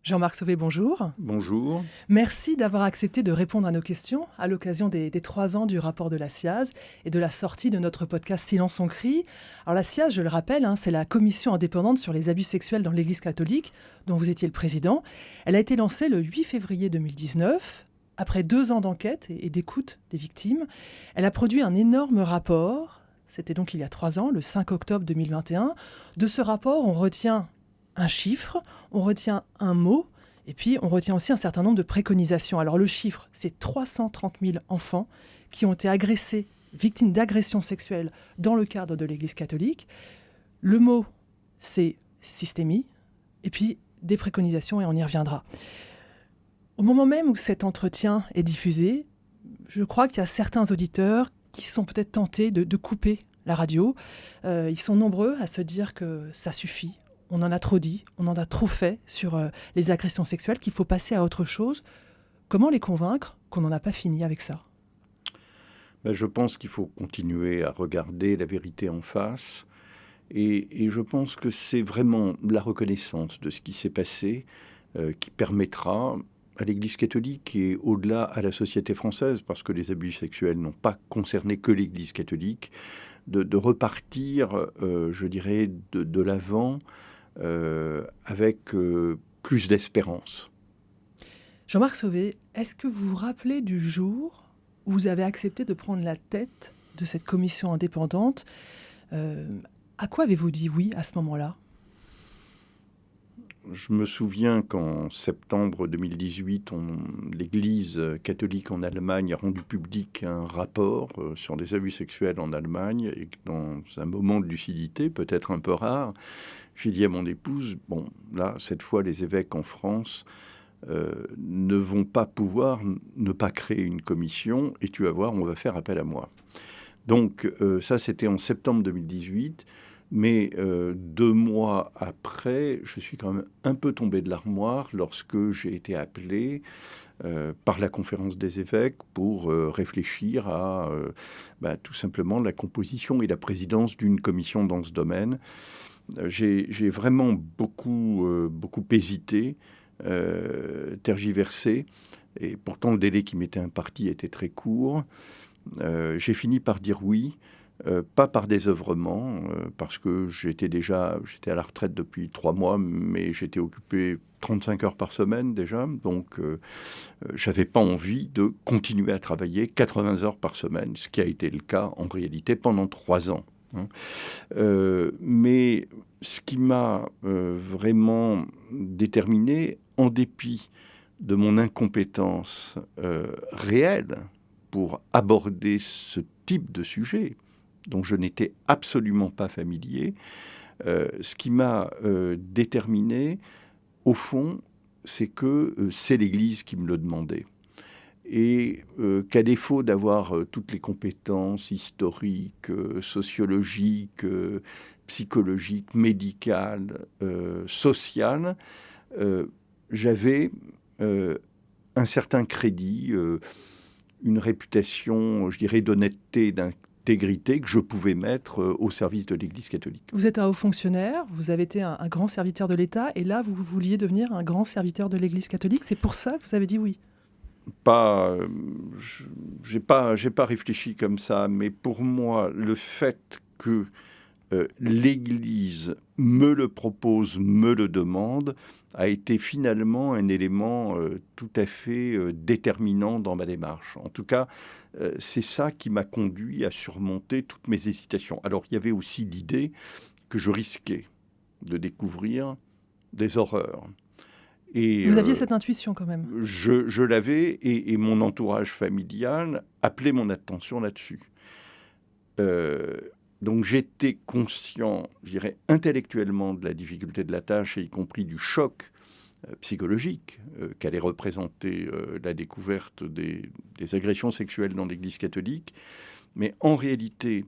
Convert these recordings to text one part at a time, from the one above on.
Jean-Marc Sauvé, bonjour. Bonjour. Merci d'avoir accepté de répondre à nos questions à l'occasion des 3 ans du rapport de la SIAZ et de la sortie de notre podcast Silence on crie. Alors la SIAZ, je le rappelle, c'est la commission indépendante sur les abus sexuels dans l'Église catholique, dont vous étiez le président. Elle a été lancée le 8 février 2019. Après 2 ans d'enquête et d'écoute des victimes, elle a produit un énorme rapport. C'était donc il y a 3 ans, le 5 octobre 2021. De ce rapport, on retient un chiffre, on retient un mot, et puis on retient aussi un certain nombre de préconisations. Alors le chiffre, c'est 330 000 enfants qui ont été agressés, victimes d'agressions sexuelles dans le cadre de l'Église catholique. Le mot, c'est systémie, et puis des préconisations, et on y reviendra. Au moment même où cet entretien est diffusé, je crois qu'il y a certains auditeurs qui sont peut-être tentés de couper la radio. Ils sont nombreux à se dire que ça suffit. On en a trop dit, on en a trop fait sur les agressions sexuelles, qu'il faut passer à autre chose. Comment les convaincre qu'on n'en a pas fini avec ça ? Je pense qu'il faut continuer à regarder la vérité en face. Et je pense que c'est vraiment la reconnaissance de ce qui s'est passé qui permettra à l'Église catholique et au-delà à la société française, parce que les abus sexuels n'ont pas concerné que l'Église catholique, de repartir, je dirais, de l'avant avec plus d'espérance. Jean-Marc Sauvé, est-ce que vous vous rappelez du jour où vous avez accepté de prendre la tête de cette commission indépendante ? À quoi avez-vous dit oui à ce moment-là ? Je me souviens qu'en septembre 2018, l'Église catholique en Allemagne a rendu public un rapport sur les abus sexuels en Allemagne, et que dans un moment de lucidité, peut-être un peu rare, j'ai dit à mon épouse, bon, là, cette fois, les évêques en France ne vont pas pouvoir ne pas créer une commission, et tu vas voir, on va faire appel à moi. Donc ça, c'était en septembre 2018. Mais 2 mois après, je suis quand même un peu tombé de l'armoire lorsque j'ai été appelé par la conférence des évêques pour réfléchir à tout simplement la composition et la présidence d'une commission dans ce domaine. J'ai vraiment beaucoup hésité, tergiversé, et pourtant le délai qui m'était imparti était très court. J'ai fini par dire oui. Pas par désœuvrement, parce que j'étais à la retraite depuis 3 mois, mais j'étais occupé 35 heures par semaine déjà, donc j'avais pas envie de continuer à travailler 80 heures par semaine, ce qui a été le cas en réalité pendant 3 ans. Mais ce qui m'a vraiment déterminé, en dépit de mon incompétence réelle pour aborder ce type de sujet, dont je n'étais absolument pas familier, ce qui m'a déterminé, au fond, c'est que c'est l'Église qui me le demandait. Et qu'à défaut d'avoir toutes les compétences historiques, sociologiques, psychologiques, médicales, sociales, j'avais un certain crédit, une réputation, je dirais, d'honnêteté, d'intégrité que je pouvais mettre au service de l'Église catholique. Vous êtes un haut fonctionnaire, vous avez été un grand serviteur de l'État, et là, vous vouliez devenir un grand serviteur de l'Église catholique. C'est pour ça que vous avez dit oui ? J'ai pas réfléchi comme ça, mais pour moi, le fait que l'Église me le propose, me le demande, a été finalement un élément tout à fait déterminant dans ma démarche. En tout cas, c'est ça qui m'a conduit à surmonter toutes mes hésitations. Alors, il y avait aussi l'idée que je risquais de découvrir des horreurs. Et vous aviez cette intuition quand même ? Je l'avais, et mon entourage familial appelait mon attention là-dessus. Donc j'étais conscient, je dirais, intellectuellement de la difficulté de la tâche, et y compris du choc psychologique qu'allait représenter la découverte des agressions sexuelles dans l'Église catholique. Mais en réalité,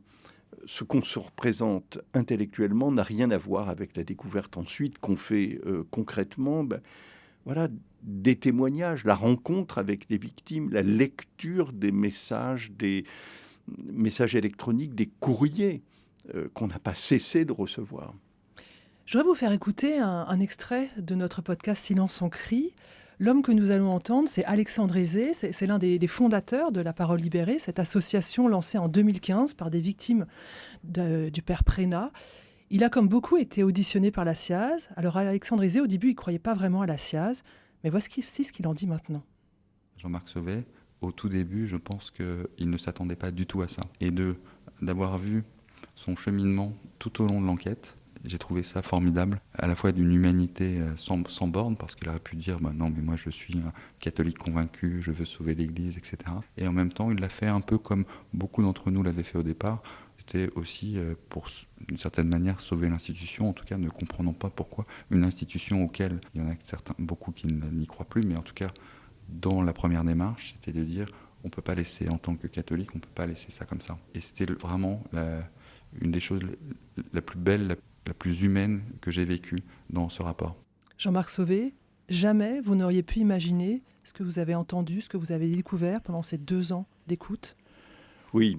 ce qu'on se représente intellectuellement n'a rien à voir avec la découverte ensuite qu'on fait concrètement. Voilà, des témoignages, la rencontre avec des victimes, la lecture des messages électroniques, des courriers qu'on n'a pas cessé de recevoir. Je voudrais vous faire écouter un extrait de notre podcast Silence on crie. L'homme que nous allons entendre, c'est Alexandre Aizé, c'est l'un des fondateurs de La Parole Libérée, cette association lancée en 2015 par des victimes du père Prénat. Il a, comme beaucoup, été auditionné par la SIAZ. Alors Alexandre Aizé, au début, il ne croyait pas vraiment à la SIAZ, mais voici ce qu'il en dit maintenant. Jean-Marc Sauvé, au tout début, je pense qu'il ne s'attendait pas du tout à ça. Et d'avoir vu son cheminement tout au long de l'enquête, j'ai trouvé ça formidable, à la fois d'une humanité sans borne, parce qu'il aurait pu dire non, mais moi je suis un catholique convaincu, je veux sauver l'Église, etc. Et en même temps, il l'a fait un peu comme beaucoup d'entre nous l'avaient fait au départ. C'était aussi, pour d'une certaine manière, sauver l'institution, en tout cas ne comprenant pas pourquoi une institution auquel il y en a beaucoup qui n'y croient plus, mais en tout cas, dans la première démarche, c'était de dire on ne peut pas laisser, en tant que catholique, on ne peut pas laisser ça comme ça. Et c'était vraiment une des choses la plus belle, la plus humaine que j'ai vécue dans ce rapport. Jean-Marc Sauvé, jamais vous n'auriez pu imaginer ce que vous avez entendu, ce que vous avez découvert pendant ces 2 ans d'écoute? Oui,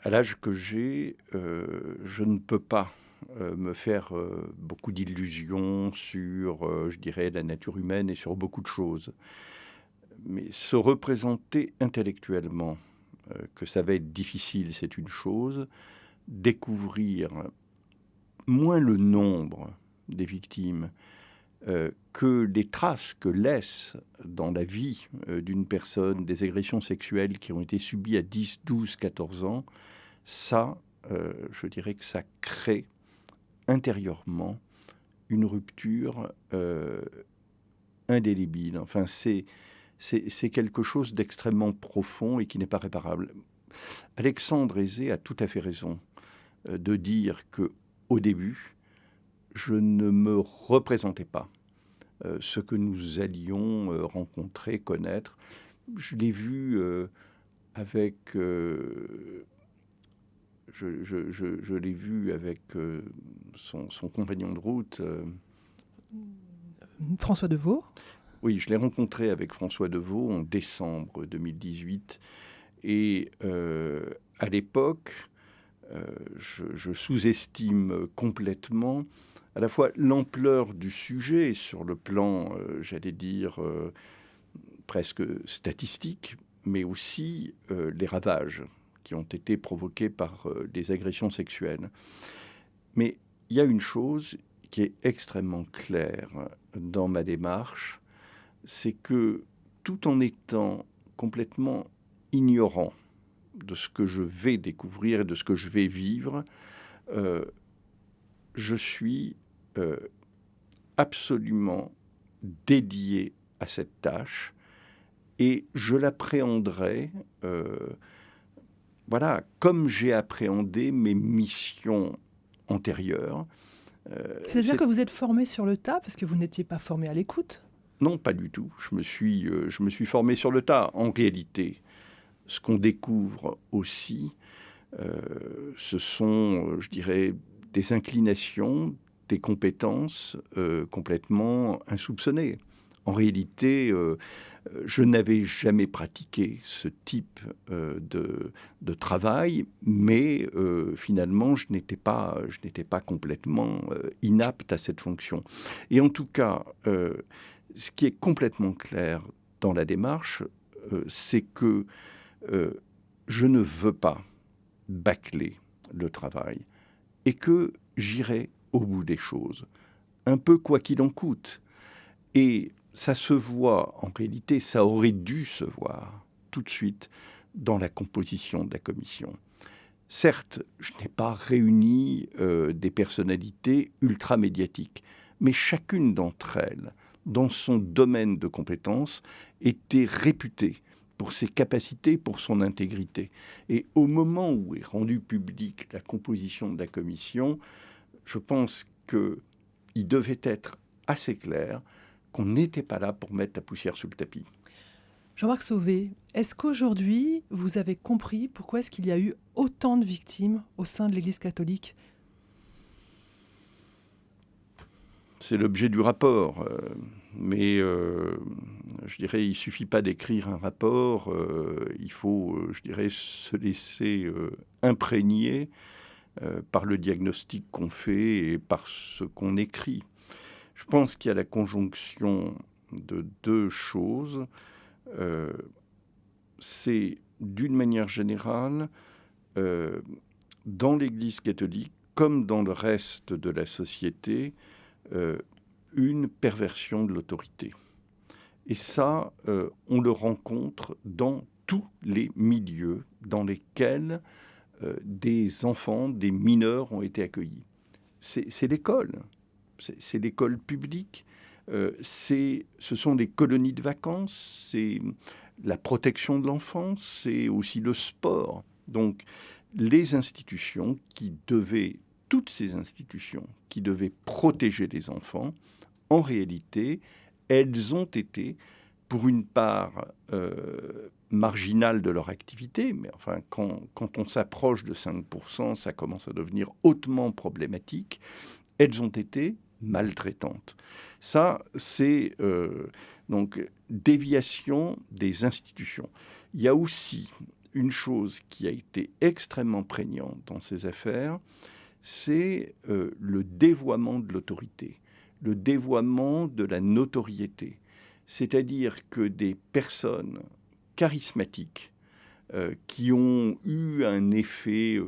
à l'âge que j'ai, je ne peux pas me faire beaucoup d'illusions sur, je dirais, la nature humaine et sur beaucoup de choses. Mais se représenter intellectuellement que ça va être difficile, c'est une chose. Découvrir moins le nombre des victimes que les traces que laissent dans la vie d'une personne des agressions sexuelles qui ont été subies à 10, 12, 14 ans, ça, je dirais que ça crée intérieurement une rupture indélébile. Enfin, c'est quelque chose d'extrêmement profond et qui n'est pas réparable. Alexandre Aizé a tout à fait raison de dire qu'au début, je ne me représentais pas ce que nous allions rencontrer, connaître. Je l'ai vu avec... je l'ai vu avec son compagnon de route. François Deveau. Oui, je l'ai rencontré avec François Deveau en décembre 2018. Et à l'époque, je sous-estime complètement à la fois l'ampleur du sujet sur le plan, j'allais dire, presque statistique, mais aussi les ravages qui ont été provoqués par les agressions sexuelles. Mais il y a une chose qui est extrêmement claire dans ma démarche, c'est que tout en étant complètement ignorant de ce que je vais découvrir et de ce que je vais vivre, je suis absolument dédié à cette tâche et je l'appréhenderai comme j'ai appréhendé mes missions antérieures. C'est-à-dire que vous êtes formé sur le tas parce que vous n'étiez pas formé à l'écoute? Non, pas du tout. Je me suis formé sur le tas. En réalité, ce qu'on découvre aussi, ce sont, je dirais, des inclinations, des compétences complètement insoupçonnées. En réalité, je n'avais jamais pratiqué ce type de travail, mais finalement, je n'étais pas complètement inapte à cette fonction. Et en tout cas, ce qui est complètement clair dans la démarche, c'est que je ne veux pas bâcler le travail et que j'irai au bout des choses, un peu quoi qu'il en coûte. Et ça se voit, en réalité, ça aurait dû se voir tout de suite dans la composition de la commission. Certes, je n'ai pas réuni des personnalités ultra-médiatiques, mais chacune d'entre elles, dans son domaine de compétences, était réputée pour ses capacités, pour son intégrité. Et au moment où est rendue publique la composition de la commission, je pense qu'il devait être assez clair qu'on n'était pas là pour mettre la poussière sous le tapis. Jean-Marc Sauvé, est-ce qu'aujourd'hui, vous avez compris pourquoi est-ce qu'il y a eu autant de victimes au sein de l'Église catholique? C'est l'objet du rapport. Mais je dirais, il ne suffit pas d'écrire un rapport. Il faut, je dirais, se laisser imprégner par le diagnostic qu'on fait et par ce qu'on écrit. Je pense qu'il y a la conjonction de deux choses. C'est, d'une manière générale, dans l'Église catholique, comme dans le reste de la société, une perversion de l'autorité. Et ça, on le rencontre dans tous les milieux dans lesquels des enfants, des mineurs ont été accueillis. C'est l'école, c'est l'école publique, ce sont des colonies de vacances, c'est la protection de l'enfance, c'est aussi le sport. Donc, toutes ces institutions qui devaient protéger les enfants, en réalité, elles ont été, pour une part marginale de leur activité, mais enfin, quand on s'approche de 5%, ça commence à devenir hautement problématique, elles ont été maltraitantes. Ça, c'est donc déviation des institutions. Il y a aussi une chose qui a été extrêmement prégnante dans ces affaires, c'est le dévoiement de l'autorité, le dévoiement de la notoriété. C'est-à-dire que des personnes charismatiques qui ont eu un effet,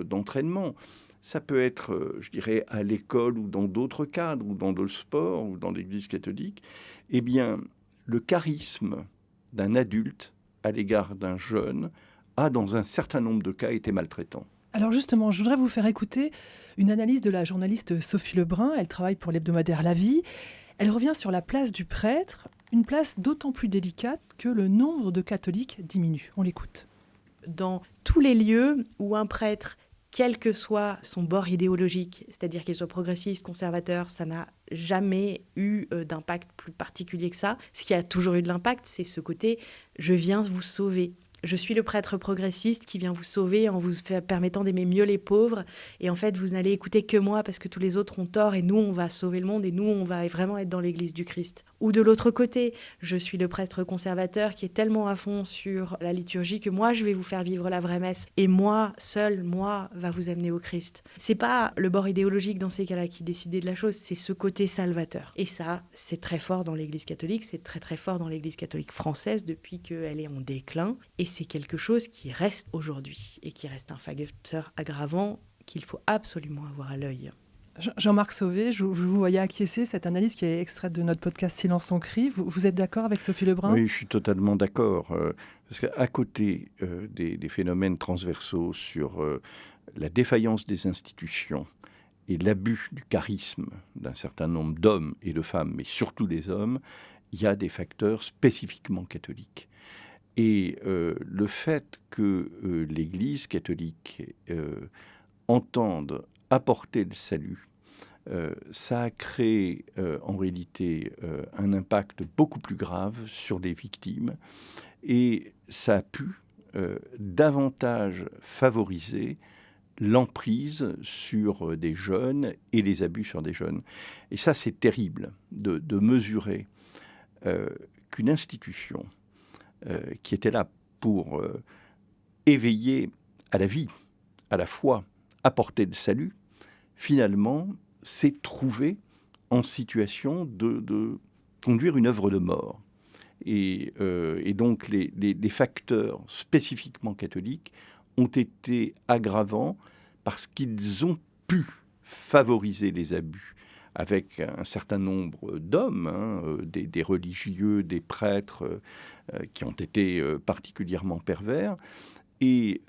d'entraînement, ça peut être, je dirais, à l'école ou dans d'autres cadres, ou dans le sport, ou dans l'Église catholique, eh bien, le charisme d'un adulte à l'égard d'un jeune a, dans un certain nombre de cas, été maltraitant. Alors justement, je voudrais vous faire écouter une analyse de la journaliste Sophie Lebrun. Elle travaille pour l'hebdomadaire La Vie. Elle revient sur la place du prêtre, une place d'autant plus délicate que le nombre de catholiques diminue. On l'écoute. Dans tous les lieux où un prêtre, quel que soit son bord idéologique, c'est-à-dire qu'il soit progressiste, conservateur, ça n'a jamais eu d'impact plus particulier que ça. Ce qui a toujours eu de l'impact, c'est ce côté « je viens vous sauver ». Je suis le prêtre progressiste qui vient vous sauver en vous permettant d'aimer mieux les pauvres. Et en fait, vous n'allez écouter que moi parce que tous les autres ont tort et nous, on va sauver le monde et nous, on va vraiment être dans l'église du Christ. Ou de l'autre côté, je suis le prêtre conservateur qui est tellement à fond sur la liturgie que moi, je vais vous faire vivre la vraie messe. Et moi, seul, moi, va vous amener au Christ. C'est pas le bord idéologique dans ces cas-là qui décidait de la chose, c'est ce côté salvateur. Et ça, c'est très fort dans l'église catholique, c'est très très fort dans l'église catholique française depuis qu'elle est en déclin. Et c'est quelque chose qui reste aujourd'hui et qui reste un facteur aggravant qu'il faut absolument avoir à l'œil. Jean-Marc Sauvé, je vous voyais acquiescer cette analyse qui est extraite de notre podcast Silence on crie. Vous êtes d'accord avec Sophie Lebrun ? Oui, je suis totalement d'accord. Parce qu'à côté des phénomènes transversaux sur la défaillance des institutions et l'abus du charisme d'un certain nombre d'hommes et de femmes, mais surtout des hommes, il y a des facteurs spécifiquement catholiques. Et le fait que l'Église catholique entende apporter le salut, ça a créé en réalité un impact beaucoup plus grave sur les victimes et ça a pu davantage favoriser l'emprise sur des jeunes et les abus sur des jeunes. Et ça, c'est terrible de mesurer qu'une institution qui était là pour éveiller à la vie, à la foi, apporter le salut, finalement, s'est trouvée en situation de conduire une œuvre de mort. Et donc, les facteurs spécifiquement catholiques ont été aggravants parce qu'ils ont pu favoriser les abus avec un certain nombre d'hommes, des religieux, des prêtres qui ont été particulièrement pervers. Et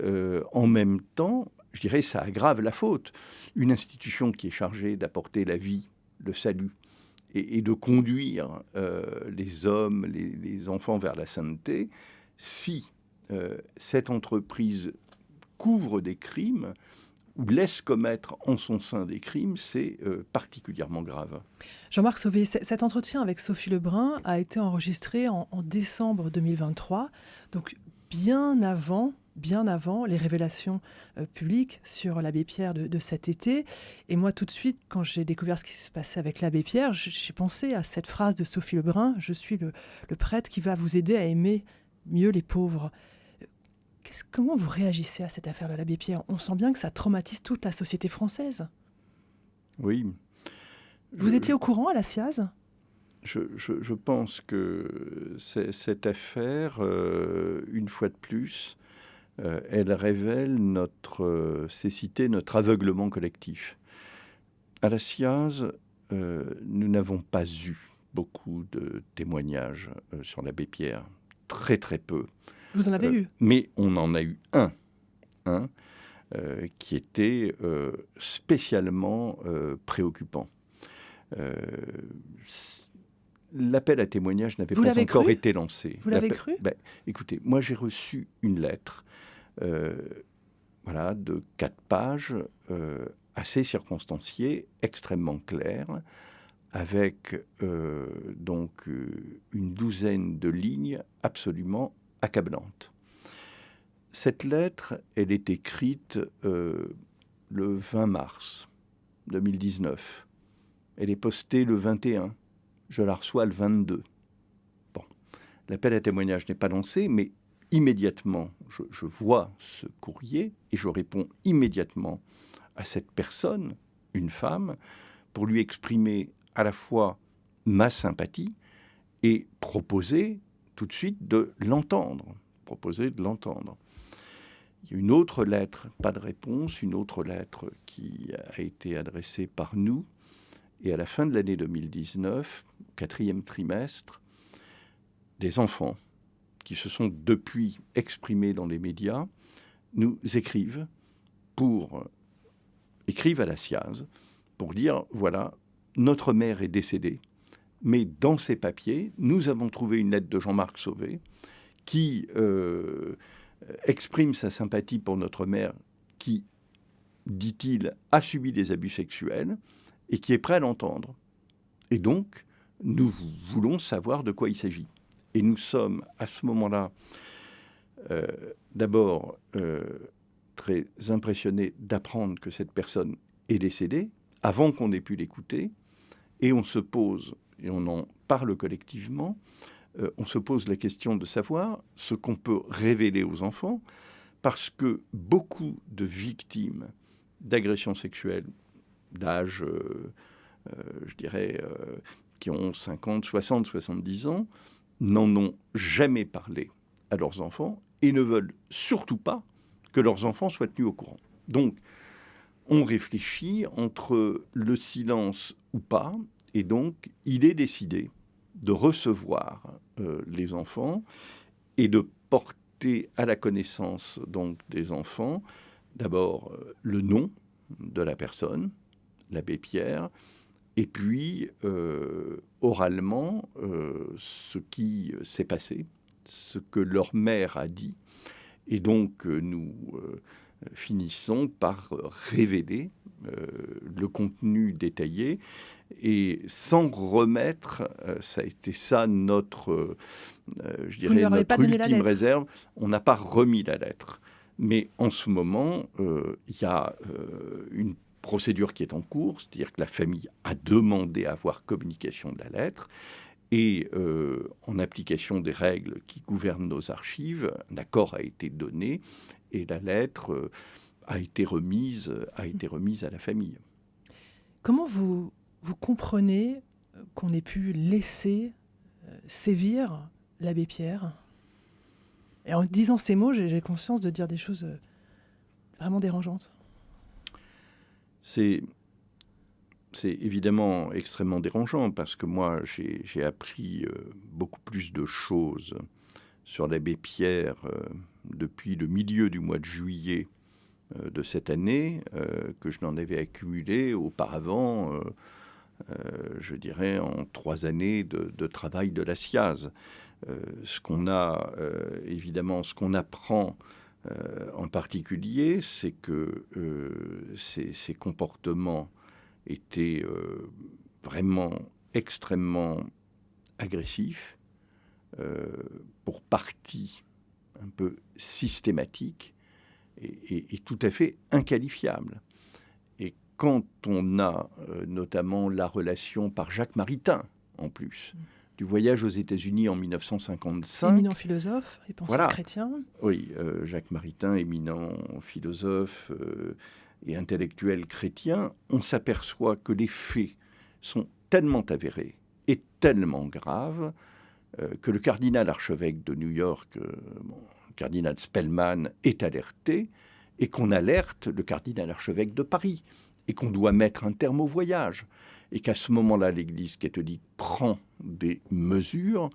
en même temps, je dirais, ça aggrave la faute. Une institution qui est chargée d'apporter la vie, le salut, et de conduire les hommes, les enfants vers la sainteté, si cette entreprise couvre des crimes, ou laisse commettre en son sein des crimes, c'est particulièrement grave. Jean-Marc Sauvé, cet entretien avec Sophie Lebrun a été enregistré en décembre 2023, donc bien avant les révélations publiques sur l'abbé Pierre de cet été. Et moi, tout de suite, quand j'ai découvert ce qui se passait avec l'abbé Pierre, j'ai pensé à cette phrase de Sophie Lebrun, « Je suis le prêtre qui va vous aider à aimer mieux les pauvres ». Comment vous réagissez à cette affaire de l'abbé Pierre? On sent bien que ça traumatise toute la société française. Oui. Vous étiez au courant à la SIAZ? Je pense que cette affaire, une fois de plus, elle révèle notre cécité, notre aveuglement collectif. À la SIAZ, nous n'avons pas eu beaucoup de témoignages sur l'abbé Pierre. Très, très peu. Vous en avez eu? Mais on en a eu un qui était spécialement préoccupant. L'appel à témoignage n'avait pas encore été lancé. Vous l'avez cru? Écoutez, moi j'ai reçu une lettre de 4 pages, assez circonstanciée, extrêmement claire, avec donc une douzaine de lignes absolument accablantes. Cette lettre, elle est écrite le 20 mars 2019. Elle est postée le 21. Je la reçois le 22. Bon, l'appel à témoignage n'est pas lancé, mais immédiatement, je vois ce courrier et je réponds immédiatement à cette personne, une femme, pour lui exprimer à la fois ma sympathie et proposer tout de suite de l'entendre. Il y a une autre lettre, pas de réponse, une autre lettre qui a été adressée par nous. Et à la fin de l'année 2019, 4e trimestre, des enfants qui se sont depuis exprimés dans les médias nous écrivent à la SIAZ pour dire, voilà, notre mère est décédée, mais dans ces papiers, nous avons trouvé une lettre de Jean-Marc Sauvé qui exprime sa sympathie pour notre mère qui, dit-il, a subi des abus sexuels et qui est prêt à l'entendre. Et donc, nous voulons savoir de quoi il s'agit. Et nous sommes, à ce moment-là, d'abord très impressionnés d'apprendre que cette personne est décédée, avant qu'on ait pu l'écouter, et on se pose, et on en parle collectivement, on se pose la question de savoir ce qu'on peut révéler aux enfants, parce que beaucoup de victimes d'agressions sexuelles d'âge, qui ont 50, 60, 70 ans, n'en ont jamais parlé à leurs enfants et ne veulent surtout pas que leurs enfants soient tenus au courant. Donc, on réfléchit entre le silence ou pas, et donc, il est décidé de recevoir les enfants et de porter à la connaissance donc, des enfants, d'abord le nom de la personne, l'abbé Pierre, et puis oralement ce qui s'est passé, ce que leur mère a dit. Et donc nous finissons par révéler le contenu détaillé et sans remettre, ça a été ça notre, notre ultime réserve, on n'a pas remis la lettre. Mais en ce moment, il y a une procédure qui est en cours, c'est-à-dire que la famille a demandé à avoir communication de la lettre, et en application des règles qui gouvernent nos archives, un accord a été donné, et la lettre a été remise à la famille. Comment vous comprenez qu'on ait pu laisser sévir l'abbé Pierre? Et en disant ces mots, j'ai conscience de dire des choses vraiment dérangeantes. C'est évidemment extrêmement dérangeant parce que moi, j'ai appris beaucoup plus de choses sur l'abbé Pierre depuis le milieu du mois de juillet de cette année que je n'en avais accumulé auparavant, en 3 années de travail de la SIAZ. Ce qu'on a, évidemment, ce qu'on apprend en particulier, c'est que ces comportements étaient vraiment extrêmement agressifs, pour partie un peu systématiques et tout à fait inqualifiables. Et quand on a notamment la relation par Jacques Maritain, en plus, du voyage aux États-Unis en 1955. Éminent philosophe et penseur chrétien. Oui, Jacques Maritain, éminent philosophe et intellectuel chrétien. On s'aperçoit que les faits sont tellement avérés et tellement graves que le cardinal archevêque de New York, le cardinal Spellman, est alerté et qu'on alerte le cardinal archevêque de Paris et qu'on doit mettre un terme au voyage. Et qu'à ce moment-là, l'Église catholique prend des mesures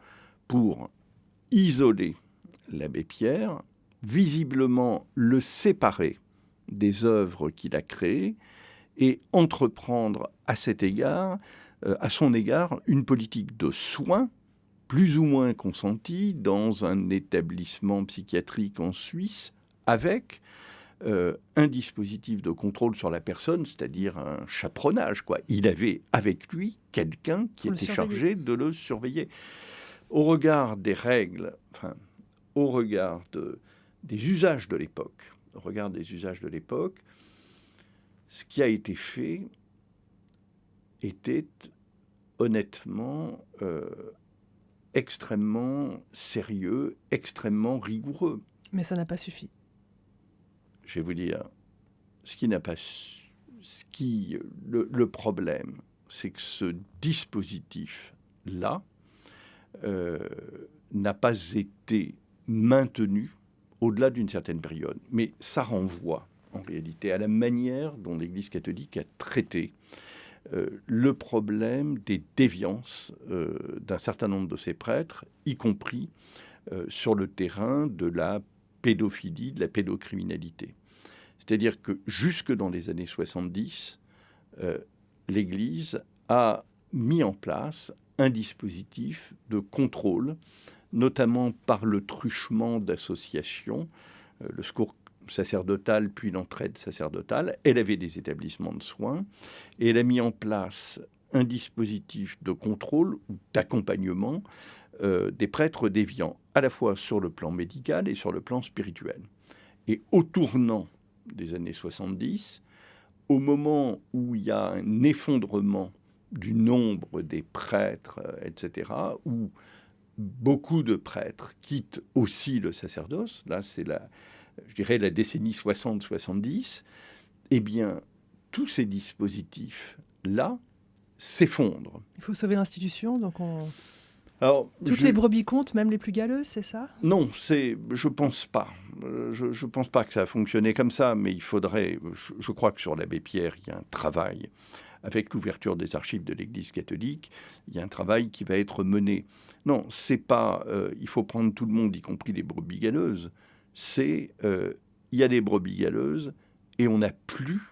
pour isoler l'abbé Pierre, visiblement le séparer des œuvres qu'il a créées et entreprendre à son égard, une politique de soins plus ou moins consentie dans un établissement psychiatrique en Suisse avec un dispositif de contrôle sur la personne, c'est-à-dire un chaperonnage, quoi. Il avait avec lui quelqu'un qui était chargé de le surveiller. Au regard des règles, au regard des usages de l'époque, ce qui a été fait était honnêtement extrêmement sérieux, extrêmement rigoureux. Mais ça n'a pas suffi. Je vais vous dire, le problème, c'est que ce dispositif-là n'a pas été maintenu au-delà d'une certaine période. Mais ça renvoie, en réalité, à la manière dont l'Église catholique a traité le problème des déviances d'un certain nombre de ses prêtres, y compris sur le terrain de la pédophilie, de la pédocriminalité. C'est-à-dire que jusque dans les années 70, l'Église a mis en place un dispositif de contrôle, notamment par le truchement d'associations, le secours sacerdotal puis l'entraide sacerdotale. Elle avait des établissements de soins et elle a mis en place un dispositif de contrôle ou d'accompagnement des prêtres déviants, à la fois sur le plan médical et sur le plan spirituel. Et au tournant des années 70, au moment où il y a un effondrement du nombre des prêtres, etc., où beaucoup de prêtres quittent aussi le sacerdoce, là c'est la décennie 60-70, eh bien, tous ces dispositifs-là s'effondrent. Il faut sauver l'institution, donc Alors, toutes les brebis comptent, même les plus galeuses, c'est ça ? Non, je pense pas. Je pense pas que ça a fonctionné comme ça, mais il faudrait... Je crois que sur l'abbé Pierre, il y a un travail. Avec l'ouverture des archives de l'Église catholique, il y a un travail qui va être mené. Non, c'est pas... il faut prendre tout le monde, y compris les brebis galeuses. Il y a des brebis galeuses et on n'a plus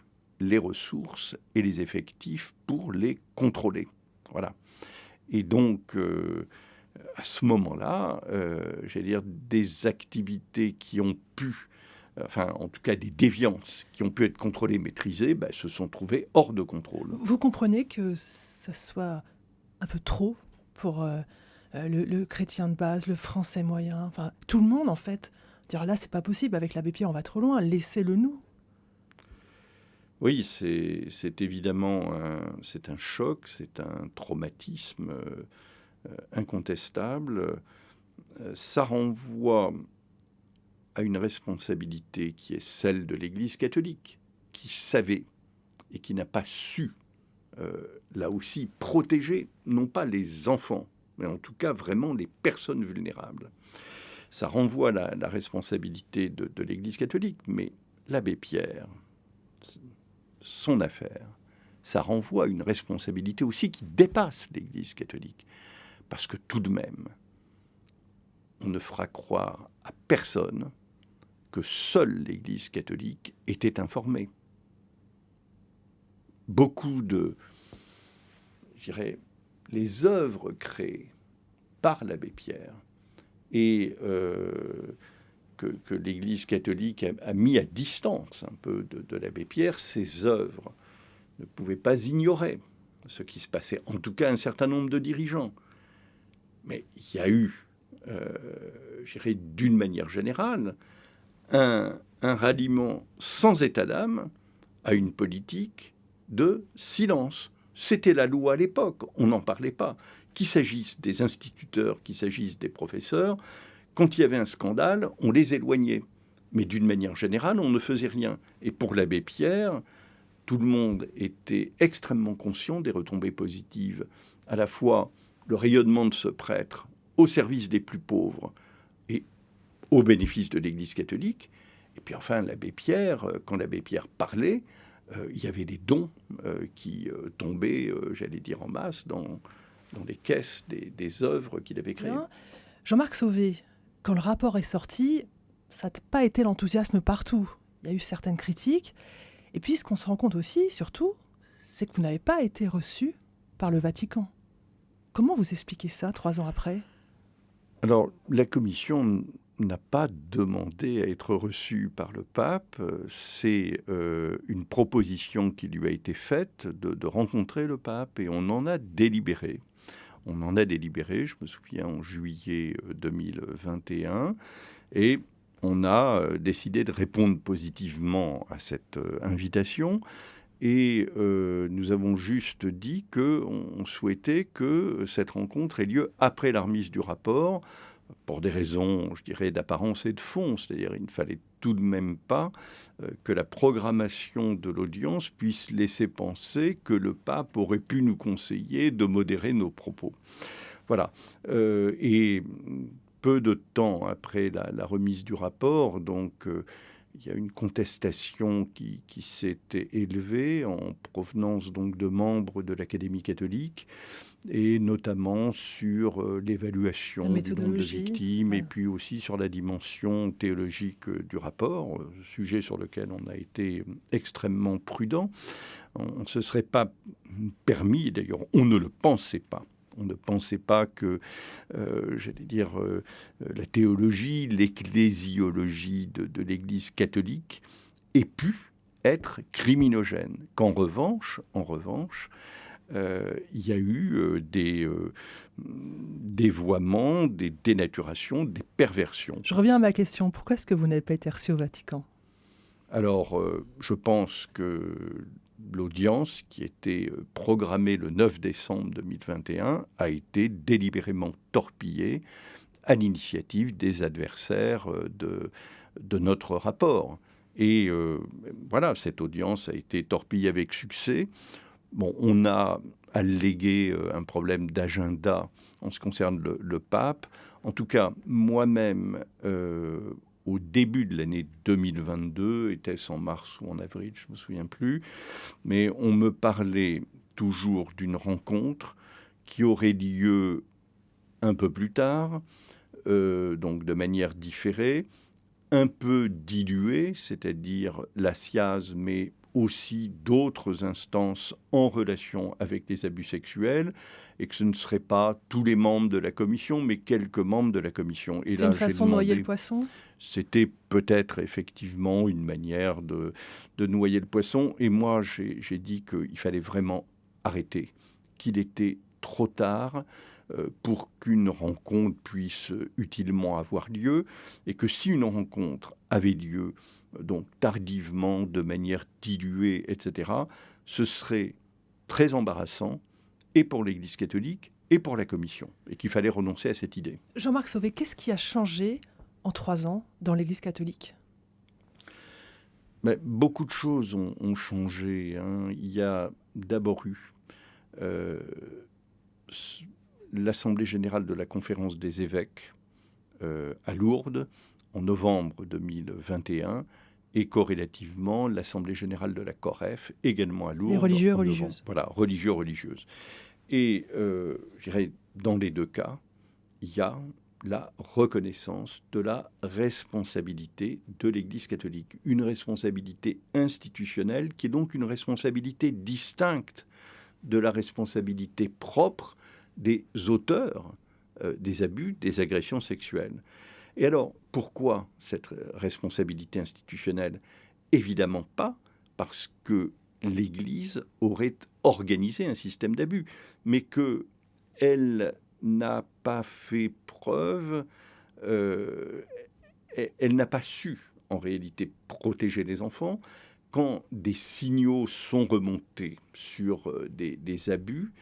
les ressources et les effectifs pour les contrôler. Voilà. Et donc, à ce moment-là, des activités qui ont pu, en tout cas des déviances qui ont pu être contrôlées, maîtrisées, se sont trouvées hors de contrôle. Vous comprenez que ça soit un peu trop pour le chrétien de base, le français moyen, tout le monde en fait. Dire là, c'est pas possible, avec l'abbé Pierre, on va trop loin, laissez-le nous. Oui, c'est évidemment c'est un choc, c'est un traumatisme incontestable. Ça renvoie à une responsabilité qui est celle de l'Église catholique, qui savait et qui n'a pas su, là aussi, protéger, non pas les enfants, mais en tout cas vraiment les personnes vulnérables. Ça renvoie à la responsabilité de l'Église catholique, mais l'abbé Pierre, son affaire, ça renvoie à une responsabilité aussi qui dépasse l'Église catholique. Parce que tout de même, on ne fera croire à personne que seule l'Église catholique était informée. Beaucoup les œuvres créées par l'abbé Pierre et que l'Église catholique a mis à distance un peu de l'abbé Pierre, ces œuvres ne pouvaient pas ignorer ce qui se passait, en tout cas un certain nombre de dirigeants. Mais il y a eu, d'une manière générale, un ralliement sans état d'âme à une politique de silence C'était la loi à l'époque, on n'en parlait pas. Qu'il s'agisse des instituteurs, qu'il s'agisse des professeurs, quand il y avait un scandale, on les éloignait. Mais d'une manière générale, on ne faisait rien. Et pour l'abbé Pierre, tout le monde était extrêmement conscient des retombées positives. À la fois le rayonnement de ce prêtre au service des plus pauvres et au bénéfice de l'Église catholique. Et puis enfin, l'abbé Pierre, quand l'abbé Pierre parlait, il y avait des dons qui tombaient, j'allais dire en masse, dans les caisses des œuvres qu'il avait créées. Bien. Jean-Marc Sauvé, quand le rapport est sorti, ça n'a pas été l'enthousiasme partout. Il y a eu certaines critiques. Et puis, ce qu'on se rend compte aussi, surtout, c'est que vous n'avez pas été reçu par le Vatican. Comment vous expliquez ça 3 ans après ? Alors, la commission n'a pas demandé à être reçue par le pape. C'est une proposition qui lui a été faite de rencontrer le pape et on en a délibéré. Je me souviens, en juillet 2021, et on a décidé de répondre positivement à cette invitation. Et nous avons juste dit qu'on souhaitait que cette rencontre ait lieu après la remise du rapport, pour des raisons, je dirais, d'apparence et de fond. C'est-à-dire il ne fallait tout de même pas que la programmation de l'audience puisse laisser penser que le pape aurait pu nous conseiller de modérer nos propos. Voilà. Et peu de temps après la remise du rapport, donc il y a une contestation qui s'est élevée en provenance donc de membres de l'Académie catholique et notamment sur l'évaluation du nombre de victimes et puis aussi sur la dimension théologique du rapport, sujet sur lequel on a été extrêmement prudent. On ne se serait pas permis, d'ailleurs on ne le pensait pas. On ne pensait pas que, la théologie, l'ecclésiologie de l'Église catholique ait pu être criminogène. Qu'en revanche, il y a eu des dévoiements, des dénaturations, des perversions. Je reviens à ma question. Pourquoi est-ce que vous n'avez pas été reçu au Vatican ? Alors, je pense que l'audience qui était programmée le 9 décembre 2021 a été délibérément torpillée à l'initiative des adversaires de notre rapport. Et voilà, cette audience a été torpillée avec succès. Bon, on a allégué un problème d'agenda en ce qui concerne le pape. En tout cas, moi-même, au début de l'année 2022, était-ce en mars ou en avril, je ne me souviens plus, mais on me parlait toujours d'une rencontre qui aurait lieu un peu plus tard, donc de manière différée, un peu diluée, c'est-à-dire la SIAZ, mais aussi d'autres instances en relation avec les abus sexuels, et que ce ne seraient pas tous les membres de la commission, mais quelques membres de la commission. C'était une façon de noyer le poisson ? C'était peut-être effectivement une manière de noyer le poisson. Et moi, j'ai dit qu'il fallait vraiment arrêter, qu'il était trop tard pour qu'une rencontre puisse utilement avoir lieu, et que si une rencontre avait lieu donc tardivement, de manière diluée, etc., ce serait très embarrassant et pour l'Église catholique et pour la Commission, et qu'il fallait renoncer à cette idée. Jean-Marc Sauvé, qu'est-ce qui a changé en 3 ans dans l'Église catholique ? Mais beaucoup de choses ont changé. Il y a d'abord eu l'Assemblée générale de la Conférence des évêques à Lourdes en novembre 2021 et corrélativement l'Assemblée générale de la COREF également à Lourdes. Les religieux, religieuses. Voilà, religieux, religieuses. Et je dirais, dans les deux cas, il y a la reconnaissance de la responsabilité de l'Église catholique. Une responsabilité institutionnelle qui est donc une responsabilité distincte de la responsabilité propre des auteurs des abus, des agressions sexuelles. Et alors, pourquoi cette responsabilité institutionnelle ? Évidemment pas parce que l'Église aurait organisé un système d'abus, mais qu'elle n'a pas fait preuve, elle n'a pas su, en réalité, protéger les enfants, quand des signaux sont remontés sur des abus,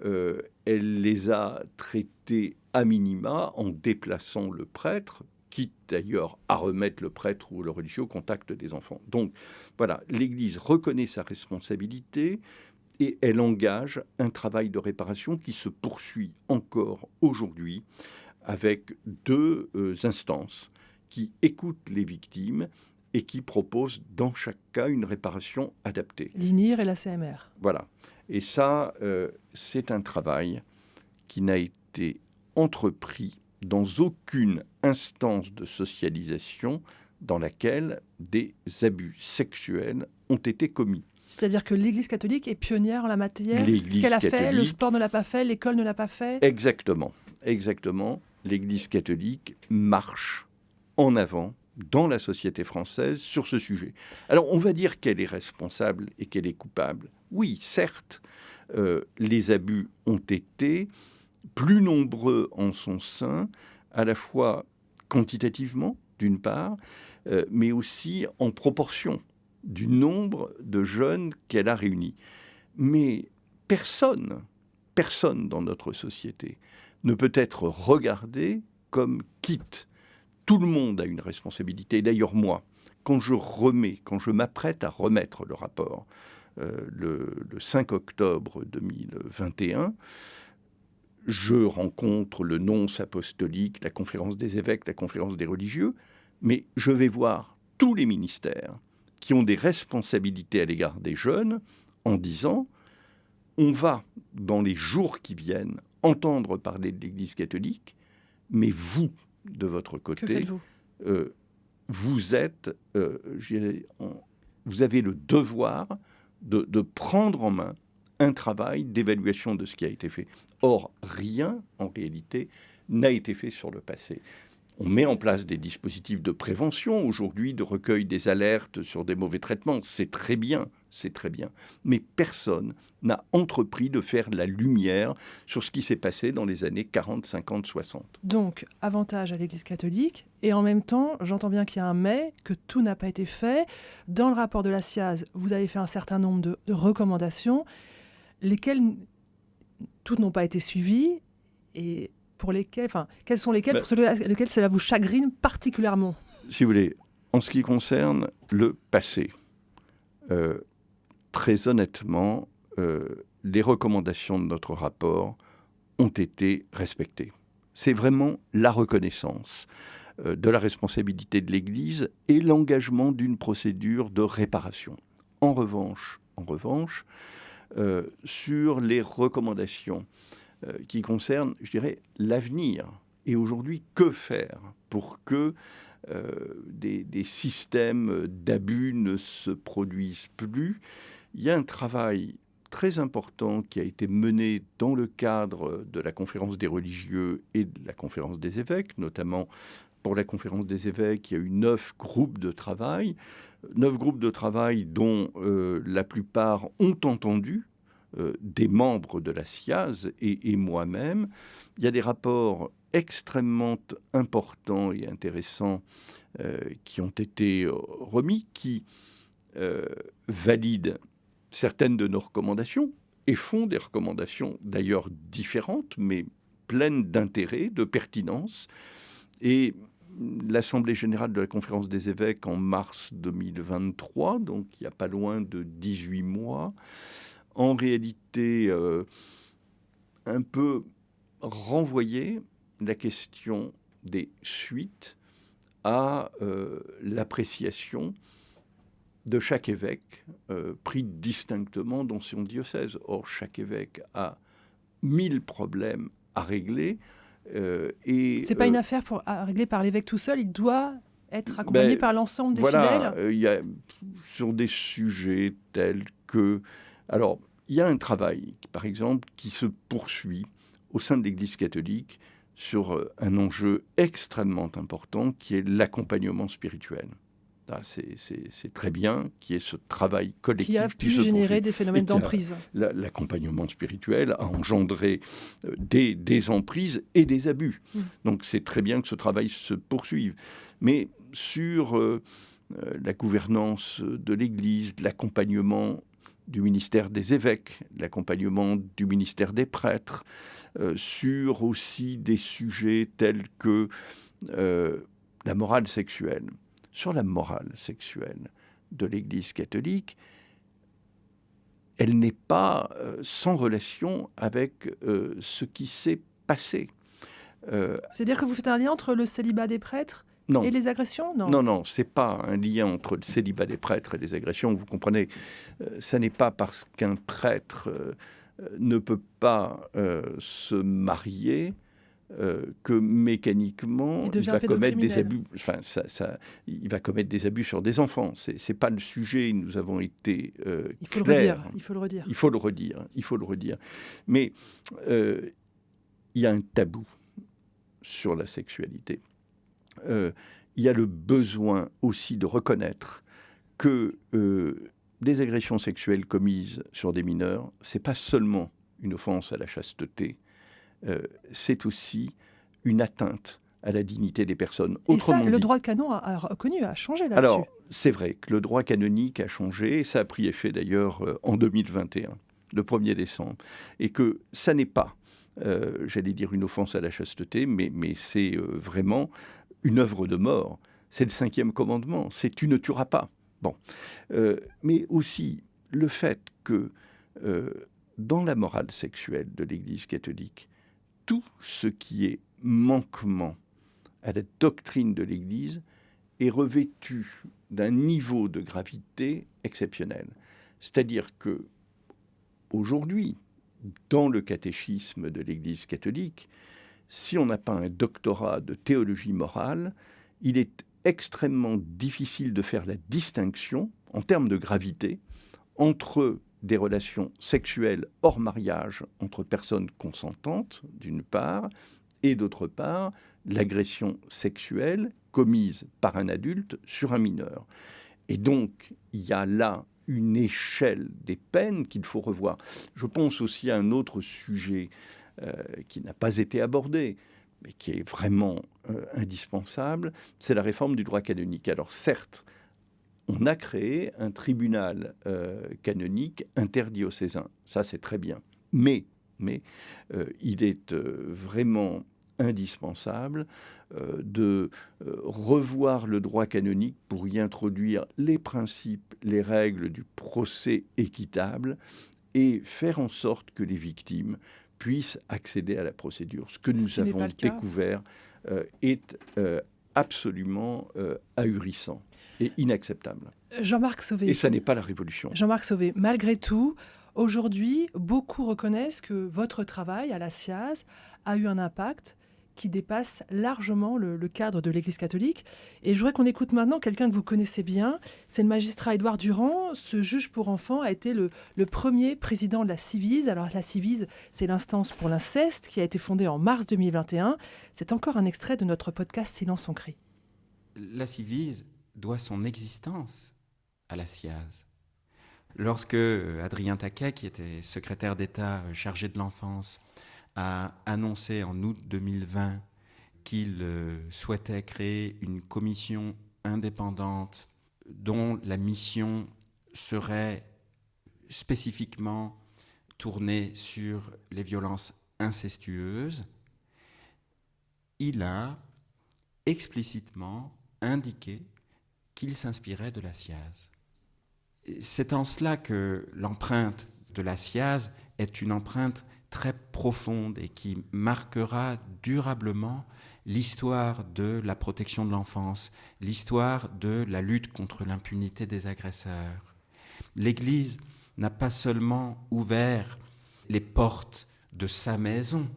elle les a traités à minima en déplaçant le prêtre, quitte d'ailleurs à remettre le prêtre ou le religieux au contact des enfants. Donc voilà, l'Église reconnaît sa responsabilité et elle engage un travail de réparation qui se poursuit encore aujourd'hui avec 2 instances qui écoutent les victimes et qui proposent dans chaque cas une réparation adaptée. L'INIR et la CMR. Voilà. Et ça, c'est un travail qui n'a été entrepris dans aucune instance de socialisation dans laquelle des abus sexuels ont été commis. C'est-à-dire que l'Église catholique est pionnière en la matière. L'Église Ce qu'elle a fait, le catholique- sport ne l'a pas fait, l'école ne l'a pas fait. Exactement. L'Église catholique marche en avant dans la société française sur ce sujet. Alors, on va dire qu'elle est responsable et qu'elle est coupable. Oui, certes, les abus ont été plus nombreux en son sein, à la fois quantitativement, d'une part, mais aussi en proportion du nombre de jeunes qu'elle a réunis. Mais personne dans notre société ne peut être regardé comme quitte. Tout le monde a une responsabilité. D'ailleurs, moi, quand je m'apprête à remettre le rapport le 5 octobre 2021, je rencontre le nonce apostolique, la conférence des évêques, la conférence des religieux, mais je vais voir tous les ministères qui ont des responsabilités à l'égard des jeunes en disant on va, dans les jours qui viennent, entendre parler de l'Église catholique, mais vous, de votre Que côté, faites-vous ? vous avez le devoir de prendre en main un travail d'évaluation de ce qui a été fait. Or, rien, en réalité, n'a été fait sur le passé. On met en place des dispositifs de prévention aujourd'hui, de recueil des alertes sur des mauvais traitements. C'est très bien. Mais personne n'a entrepris de faire la lumière sur ce qui s'est passé dans les années 40, 50, 60. Donc, avantage à l'Église catholique. Et en même temps, j'entends bien qu'il y a un mais, que tout n'a pas été fait. Dans le rapport de la SIAZ, vous avez fait un certain nombre de recommandations, lesquelles toutes n'ont pas été suivies. Et quelles sont lesquelles pour lesquelles cela vous chagrine particulièrement ? Si vous voulez, en ce qui concerne le passé, très honnêtement, les recommandations de notre rapport ont été respectées. C'est vraiment la reconnaissance de la responsabilité de l'Église et l'engagement d'une procédure de réparation. En revanche, sur les recommandations qui concernent, je dirais, l'avenir, et aujourd'hui, que faire pour que des systèmes d'abus ne se produisent plus. Il y a un travail très important qui a été mené dans le cadre de la conférence des religieux et de la conférence des évêques, notamment pour la conférence des évêques, il y a eu 9 groupes de travail. 9 groupes de travail dont la plupart ont entendu des membres de la SIAZ et moi-même. Il y a des rapports extrêmement importants et intéressants qui ont été remis, qui valident certaines de nos recommandations et font des recommandations d'ailleurs différentes, mais pleines d'intérêt, de pertinence. Et l'Assemblée générale de la Conférence des évêques en mars 2023, donc il n'y a pas loin de 18 mois, en réalité un peu renvoyer la question des suites à l'appréciation de chaque évêque, pris distinctement dans son diocèse. Or, chaque évêque a 1000 problèmes à régler. C'est pas une affaire à régler par l'évêque tout seul, il doit être accompagné par l'ensemble des fidèles. Il y a sur des sujets tels que... Alors, il y a un travail, par exemple, qui se poursuit au sein de l'Église catholique sur un enjeu extrêmement important qui est l'accompagnement spirituel. Là, c'est très bien qu'il y ait ce travail collectif qui a pu générer des phénomènes d'emprise. L'accompagnement spirituel a engendré des emprises et des abus. Donc c'est très bien que ce travail se poursuive. Mais sur la gouvernance de l'Église, de l'accompagnement du ministère des évêques, l'accompagnement du ministère des prêtres, sur aussi des sujets tels que la morale sexuelle. Sur la morale sexuelle de l'Église catholique, elle n'est pas sans relation avec ce qui s'est passé. C'est-à-dire que vous faites un lien entre le célibat des prêtres Non. et les agressions ? Non, ce n'est pas un lien entre le célibat des prêtres et les agressions. Vous comprenez, ça n'est pas parce qu'un prêtre ne peut pas se marier que mécaniquement il va commettre des abus. Enfin, il va commettre des abus sur des enfants. C'est pas le sujet. Nous avons été clairs. Il faut le redire. Il faut le redire. Mais il y a un tabou sur la sexualité. Il y a le besoin aussi de reconnaître que des agressions sexuelles commises sur des mineurs, c'est pas seulement une offense à la chasteté, c'est aussi une atteinte à la dignité des personnes. Autrement dit, le droit canon a reconnu, a changé là-dessus. Alors, c'est vrai que le droit canonique a changé, et ça a pris effet d'ailleurs en 2021, le 1er décembre, et que ça n'est pas, j'allais dire, une offense à la chasteté, mais c'est vraiment une œuvre de mort. C'est le 5e commandement, c'est « tu ne tueras pas ». Bon. Mais aussi le fait que dans la morale sexuelle de l'Église catholique, tout ce qui est manquement à la doctrine de l'Église est revêtu d'un niveau de gravité exceptionnel. C'est-à-dire que aujourd'hui, dans le catéchisme de l'Église catholique, si on n'a pas un doctorat de théologie morale, il est extrêmement difficile de faire la distinction, en termes de gravité, entre des relations sexuelles hors mariage entre personnes consentantes, d'une part, et d'autre part, l'agression sexuelle commise par un adulte sur un mineur. Et donc, il y a là une échelle des peines qu'il faut revoir. Je pense aussi à un autre sujet qui n'a pas été abordé, mais qui est vraiment indispensable, c'est la réforme du droit canonique. Alors certes, on a créé un tribunal canonique interdiocésain. Ça, c'est très bien. Mais il est vraiment indispensable de revoir le droit canonique pour y introduire les principes, les règles du procès équitable et faire en sorte que les victimes puissent accéder à la procédure. Ce que nous avons découvert est absolument ahurissant et inacceptable. Jean-Marc Sauvé. Et ça n'est pas la révolution. Jean-Marc Sauvé, malgré tout, aujourd'hui, beaucoup reconnaissent que votre travail à la SIAZ a eu un impact qui dépasse largement le cadre de l'Église catholique. Et je voudrais qu'on écoute maintenant quelqu'un que vous connaissez bien. C'est le magistrat Édouard Durand. Ce juge pour enfants a été le premier président de la Ciivise. Alors la Ciivise, c'est l'instance pour l'inceste qui a été fondée en mars 2021. C'est encore un extrait de notre podcast Silence on crie. La Ciivise doit son existence à la SIAZ. Lorsque Adrien Taquet, qui était secrétaire d'État chargé de l'enfance, a annoncé en août 2020 qu'il souhaitait créer une commission indépendante dont la mission serait spécifiquement tournée sur les violences incestueuses, il a explicitement indiqué qu'il s'inspirait de la SIAZ. C'est en cela que l'empreinte de la SIAZ est une empreinte très profonde et qui marquera durablement l'histoire de la protection de l'enfance, l'histoire de la lutte contre l'impunité des agresseurs. L'Église n'a pas seulement ouvert les portes de sa maison,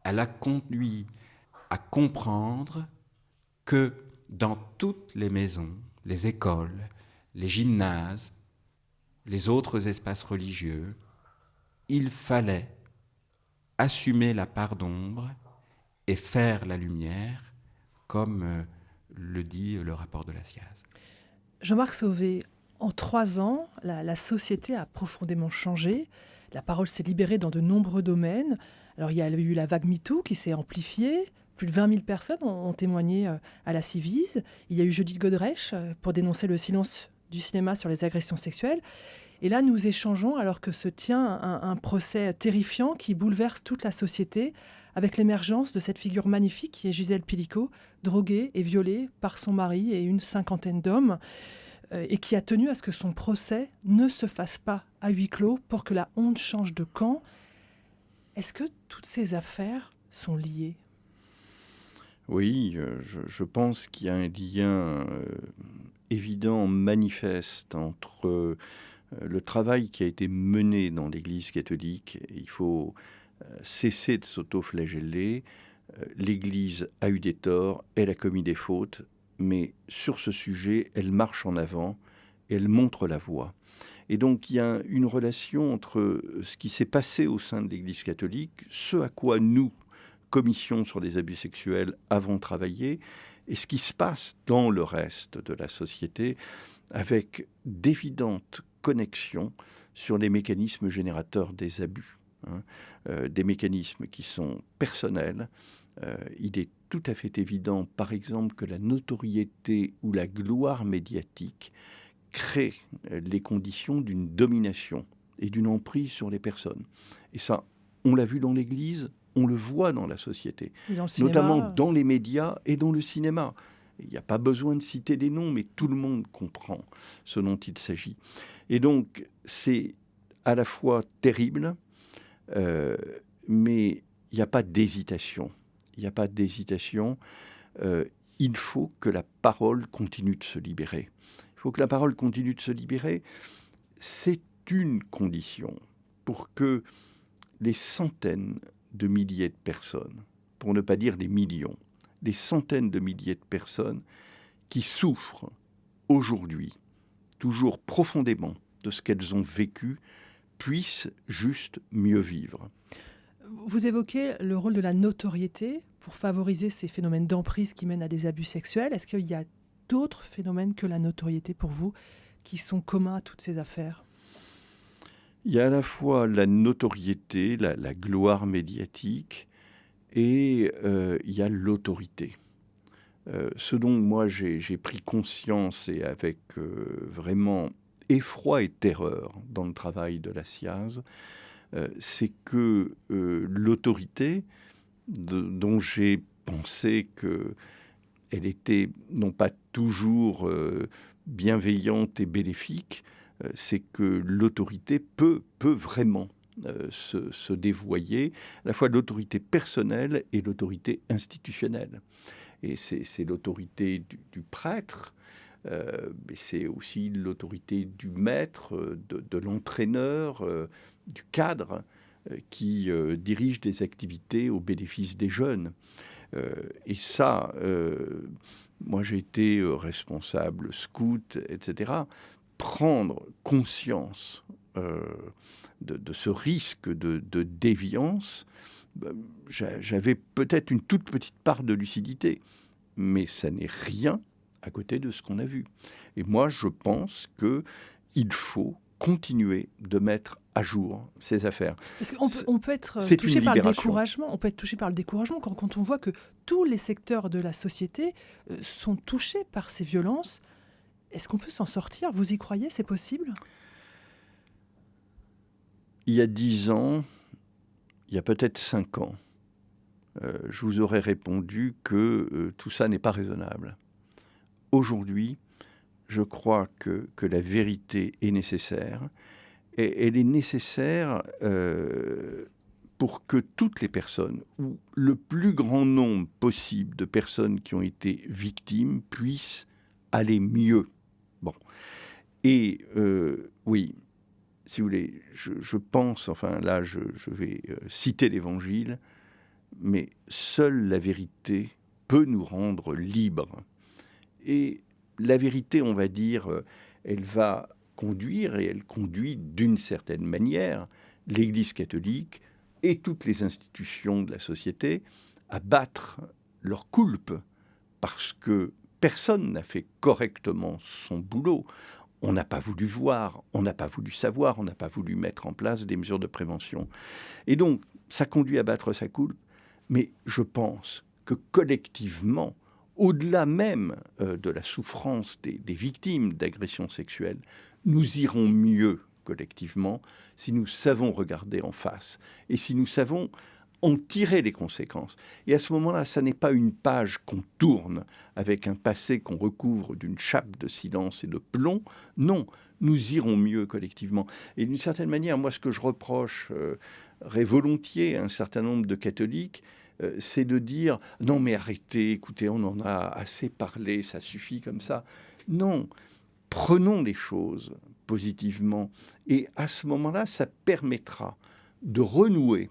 elle a conduit à comprendre que dans toutes les maisons, les écoles, les gymnases, les autres espaces religieux, il fallait assumer la part d'ombre et faire la lumière, comme le dit le rapport de la SIAZ. Jean-Marc Sauvé, en 3 ans, la société a profondément changé. La parole s'est libérée dans de nombreux domaines. Alors, il y a eu la vague MeToo qui s'est amplifiée. Plus de 20 000 personnes ont témoigné à la Civise. Il y a eu Judith Godrèche pour dénoncer le silence du cinéma sur les agressions sexuelles. Et là, nous échangeons alors que se tient un procès terrifiant qui bouleverse toute la société avec l'émergence de cette figure magnifique qui est Gisèle Pelicot, droguée et violée par son mari et une cinquantaine d'hommes, et qui a tenu à ce que son procès ne se fasse pas à huis clos pour que la honte change de camp. Est-ce que toutes ces affaires sont liées ? Oui, je pense qu'il y a un lien évident, manifeste entre le travail qui a été mené dans l'Église catholique. Il faut cesser de s'auto-flageller. L'Église a eu des torts, elle a commis des fautes, mais sur ce sujet, elle marche en avant, elle montre la voie. Et donc, il y a une relation entre ce qui s'est passé au sein de l'Église catholique, ce à quoi nous, commission sur les abus sexuels, avons travaillé, et ce qui se passe dans le reste de la société, avec d'évidentes connexions sur les mécanismes générateurs des abus, des mécanismes qui sont personnels. Il est tout à fait évident, par exemple, que la notoriété ou la gloire médiatique crée les conditions d'une domination et d'une emprise sur les personnes. Et ça, on l'a vu dans l'Église, on le voit dans la société, notamment dans les médias et dans le cinéma. Il n'y a pas besoin de citer des noms, mais tout le monde comprend ce dont il s'agit. Et donc, c'est à la fois terrible, mais il n'y a pas d'hésitation. Il n'y a pas d'hésitation. Il faut que la parole continue de se libérer. Il faut que la parole continue de se libérer. C'est une condition pour que les centaines de milliers de personnes, pour ne pas dire des millions, des centaines de milliers de personnes qui souffrent aujourd'hui, toujours profondément de ce qu'elles ont vécu, puissent juste mieux vivre. Vous évoquez le rôle de la notoriété pour favoriser ces phénomènes d'emprise qui mènent à des abus sexuels. Est-ce qu'il y a d'autres phénomènes que la notoriété pour vous qui sont communs à toutes ces affaires ? Il y a à la fois la notoriété, la gloire médiatique, et il y a l'autorité. Ce dont moi j'ai pris conscience, et avec vraiment effroi et terreur dans le travail de la SIAZ, c'est que l'autorité, dont j'ai pensé qu'elle était non pas toujours bienveillante et bénéfique, c'est que l'autorité peut vraiment se dévoyer, à la fois l'autorité personnelle et l'autorité institutionnelle. Et c'est l'autorité du prêtre, mais c'est aussi l'autorité du maître, de l'entraîneur, du cadre qui dirige des activités au bénéfice des jeunes. Et ça, moi j'ai été responsable scout, etc. Prendre conscience de ce risque de déviance, j'avais peut-être une toute petite part de lucidité, mais ça n'est rien à côté de ce qu'on a vu. Et moi, je pense qu'il faut continuer de mettre à jour ces affaires. Parce qu'on peut être touché par le découragement. On peut être touché par le découragement quand on voit que tous les secteurs de la société sont touchés par ces violences. Est-ce qu'on peut s'en sortir ? Vous y croyez ? C'est possible ? Il y a 10 ans, il y a peut-être 5 ans, je vous aurais répondu que tout ça n'est pas raisonnable. Aujourd'hui, je crois que la vérité est nécessaire. Et elle est nécessaire pour que toutes les personnes, ou le plus grand nombre possible de personnes qui ont été victimes, puissent aller mieux. Bon. Et oui, si vous voulez, je pense, enfin là, je vais citer l'Évangile, mais seule la vérité peut nous rendre libres. Et la vérité, on va dire, elle va conduire, et elle conduit d'une certaine manière, l'Église catholique et toutes les institutions de la société à battre leur coulpe, parce que personne n'a fait correctement son boulot. On n'a pas voulu voir, on n'a pas voulu savoir, on n'a pas voulu mettre en place des mesures de prévention. Et donc, ça conduit à battre sa coulpe, mais je pense que collectivement, au-delà même de la souffrance des victimes d'agressions sexuelles, nous irons mieux collectivement si nous savons regarder en face et si nous savons en tirer les conséquences. Et à ce moment-là, ça n'est pas une page qu'on tourne avec un passé qu'on recouvre d'une chape de silence et de plomb. Non, nous irons mieux collectivement. Et d'une certaine manière, moi, ce que je reprocherais volontiers à un certain nombre de catholiques, c'est de dire « Non, mais arrêtez, écoutez, on en a assez parlé, ça suffit comme ça. » Non, prenons les choses positivement. Et à ce moment-là, ça permettra de renouer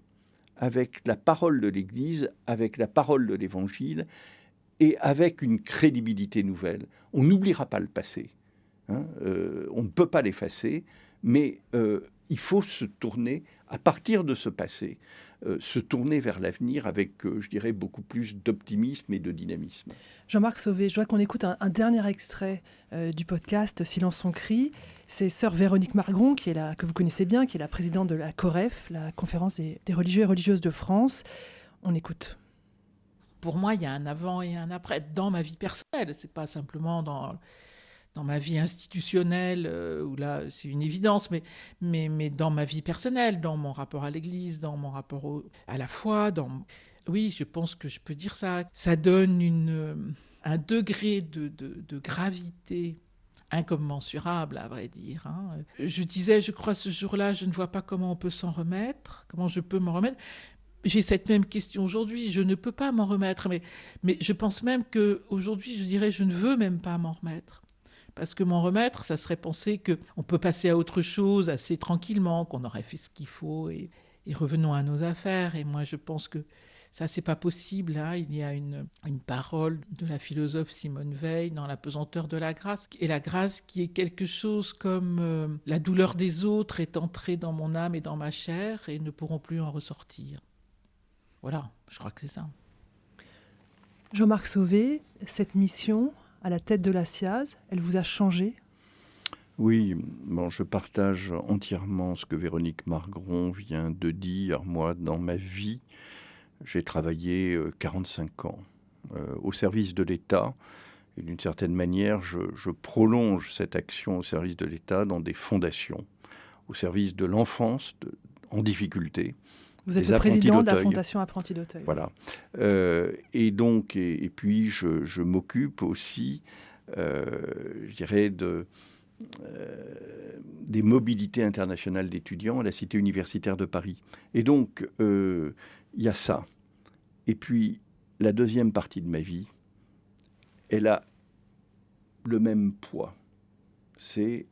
avec la parole de l'Église, avec la parole de l'Évangile et avec une crédibilité nouvelle. On n'oubliera pas le passé. On ne peut pas l'effacer, mais il faut se tourner, à partir de ce passé, se tourner vers l'avenir avec, je dirais, beaucoup plus d'optimisme et de dynamisme. Jean-Marc Sauvé, je vois qu'on écoute un dernier extrait du podcast Silence on crie. C'est sœur Véronique Margron, que vous connaissez bien, qui est la présidente de la COREF, la Conférence des religieux et religieuses de France. On écoute. Pour moi, il y a un avant et un après dans ma vie personnelle. C'est pas simplement dans ma vie institutionnelle, où là, c'est une évidence, mais dans ma vie personnelle, dans mon rapport à l'Église, dans mon rapport à la foi. Oui, je pense que je peux dire ça. Ça donne un degré de gravité incommensurable, à vrai dire. Je disais, je crois, ce jour-là, je ne vois pas comment on peut s'en remettre, comment je peux m'en remettre. J'ai cette même question aujourd'hui, je ne peux pas m'en remettre, mais je pense même qu'aujourd'hui, je dirais, je ne veux même pas m'en remettre. Parce que m'en remettre, ça serait penser qu'on peut passer à autre chose assez tranquillement, qu'on aurait fait ce qu'il faut et revenons à nos affaires. Et moi, je pense que ça, c'est pas possible. Il y a une parole de la philosophe Simone Veil dans La pesanteur de la grâce. Et la grâce qui est quelque chose comme la douleur des autres est entrée dans mon âme et dans ma chair et ne pourront plus en ressortir. Voilà, je crois que c'est ça. Jean-Marc Sauvé, cette mission à la tête de la SIAZ, elle vous a changé ? Oui, je partage entièrement ce que Véronique Margron vient de dire. Moi, dans ma vie, j'ai travaillé 45 ans au service de l'État. Et d'une certaine manière, je prolonge cette action au service de l'État dans des fondations, au service de l'enfance en difficulté. Vous êtes le président de la Fondation Apprentis d'Auteuil. Voilà. Et donc, et puis, je m'occupe aussi, je dirais, des mobilités internationales d'étudiants à la Cité universitaire de Paris. Et donc, il y a ça. Et puis, la deuxième partie de ma vie, elle a le même poids. C'est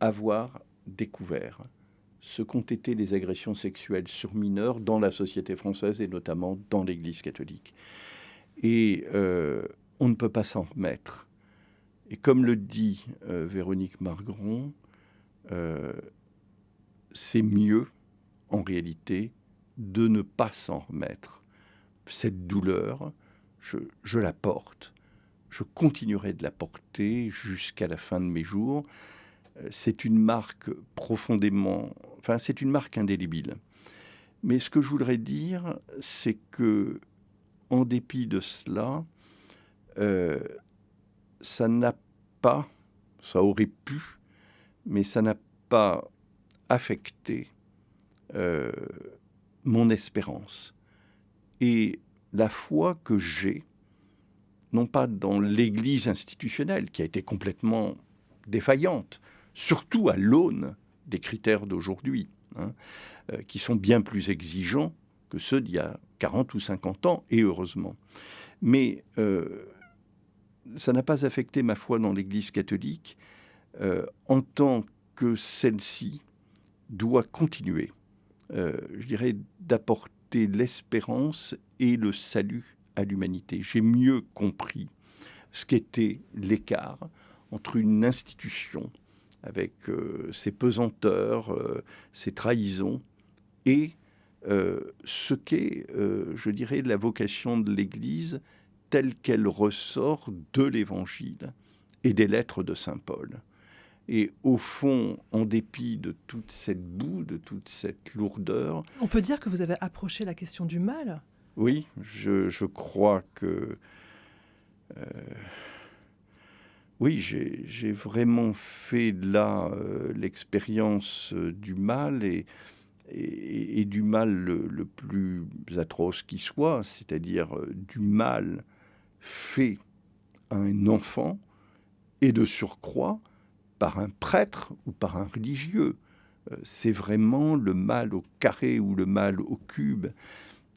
avoir découvert ce qu'ont été les agressions sexuelles sur mineurs dans la société française et notamment dans l'Église catholique. Et on ne peut pas s'en remettre. Et comme le dit Véronique Margron, c'est mieux, en réalité, de ne pas s'en remettre. Cette douleur, je la porte. Je continuerai de la porter jusqu'à la fin de mes jours. C'est une marque c'est une marque indélébile. Mais ce que je voudrais dire, c'est que, en dépit de cela, ça aurait pu, mais ça n'a pas affecté mon espérance. Et la foi que j'ai, non pas dans l'Église institutionnelle, qui a été complètement défaillante, surtout à l'aune des critères d'aujourd'hui, qui sont bien plus exigeants que ceux d'il y a 40 ou 50 ans, et heureusement. Mais ça n'a pas affecté ma foi dans l'Église catholique, en tant que celle-ci doit continuer, je dirais, d'apporter l'espérance et le salut à l'humanité. J'ai mieux compris ce qu'était l'écart entre une institution avec ses pesanteurs, ses trahisons, et ce qu'est, je dirais, la vocation de l'Église telle qu'elle ressort de l'Évangile et des lettres de saint Paul. Et au fond, en dépit de toute cette boue, de toute cette lourdeur... On peut dire que vous avez approché la question du mal Oui, je crois que... oui, j'ai vraiment fait là l'expérience du mal et du mal le plus atroce qui soit, c'est-à-dire du mal fait à un enfant et de surcroît par un prêtre ou par un religieux. C'est vraiment le mal au carré ou le mal au cube.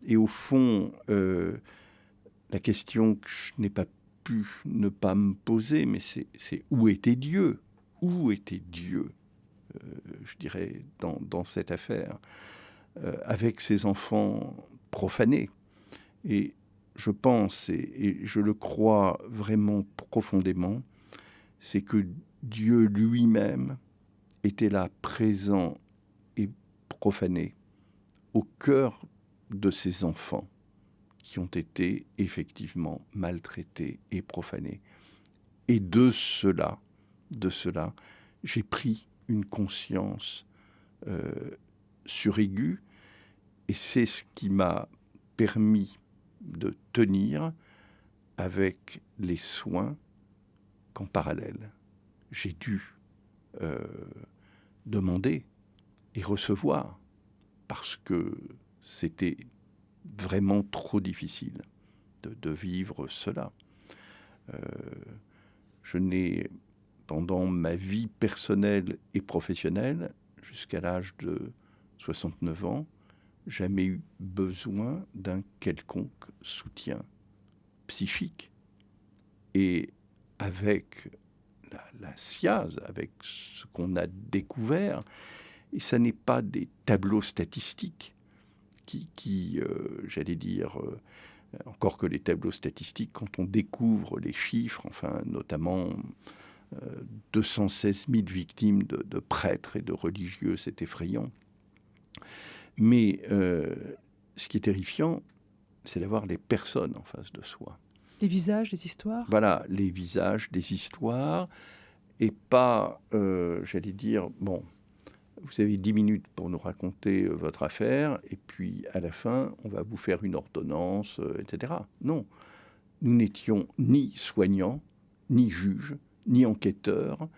Et au fond, la question que je n'ai pas pu ne pas me poser, mais c'est où était Dieu? Où était Dieu, je dirais, dans cette affaire, avec ses enfants profanés? Et je pense, et je le crois vraiment profondément, c'est que Dieu lui-même était là, présent et profané, au cœur de ses enfants qui ont été effectivement maltraités et profanés. Et de cela, j'ai pris une conscience suraiguë, et c'est ce qui m'a permis de tenir avec les soins qu'en parallèle, j'ai dû demander et recevoir, parce que c'était vraiment trop difficile de vivre cela. Je n'ai, pendant ma vie personnelle et professionnelle, jusqu'à l'âge de 69 ans, jamais eu besoin d'un quelconque soutien psychique. Et avec la SIAZ, avec ce qu'on a découvert, et ça n'est pas des tableaux statistiques qui j'allais dire, encore que les tableaux statistiques, quand on découvre les chiffres, enfin notamment 216 000 victimes de prêtres et de religieux, c'est effrayant. Mais ce qui est terrifiant, c'est d'avoir les personnes en face de soi. Les visages, les histoires? Voilà, les visages, des histoires, et pas, j'allais dire, bon, vous avez 10 minutes pour nous raconter votre affaire, et puis à la fin, on va vous faire une ordonnance, etc. Non, nous n'étions ni soignants, ni juges, ni enquêteurs,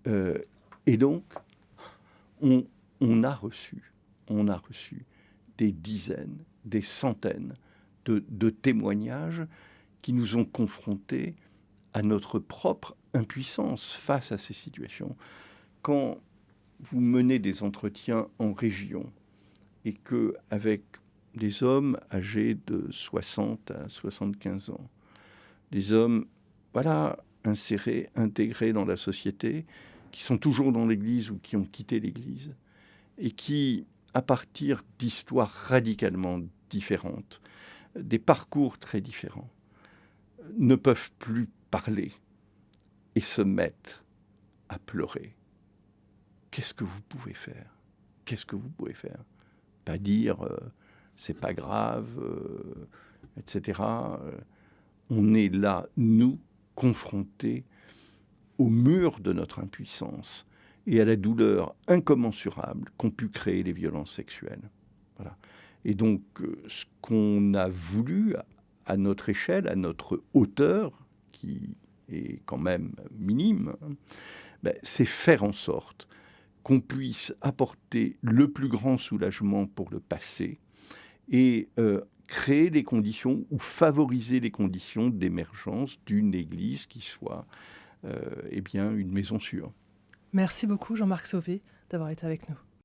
et donc, on a reçu des dizaines, des centaines de témoignages qui nous ont confrontés à notre propre impuissance face à ces situations. Quand vous menez des entretiens en région et que, avec des hommes âgés de 60 à 75 ans, des hommes, voilà, insérés, intégrés dans la société, qui sont toujours dans l'Église ou qui ont quitté l'Église, et qui, à partir d'histoires radicalement différentes, des parcours très différents, ne peuvent plus parler et se mettent à pleurer. Qu'est-ce que vous pouvez faire? Qu'est-ce que vous pouvez faire? Pas dire c'est pas grave, etc. On est là, nous, confrontés au mur de notre impuissance et à la douleur incommensurable qu'ont pu créer les violences sexuelles. Voilà. Et donc, ce qu'on a voulu, à notre échelle, à notre hauteur, qui est quand même minime, c'est faire en sorte qu'on puisse apporter le plus grand soulagement pour le passé et créer les conditions ou favoriser les conditions d'émergence d'une Église qui soit une maison sûre. Merci beaucoup Jean-Marc Sauvé d'avoir été avec nous.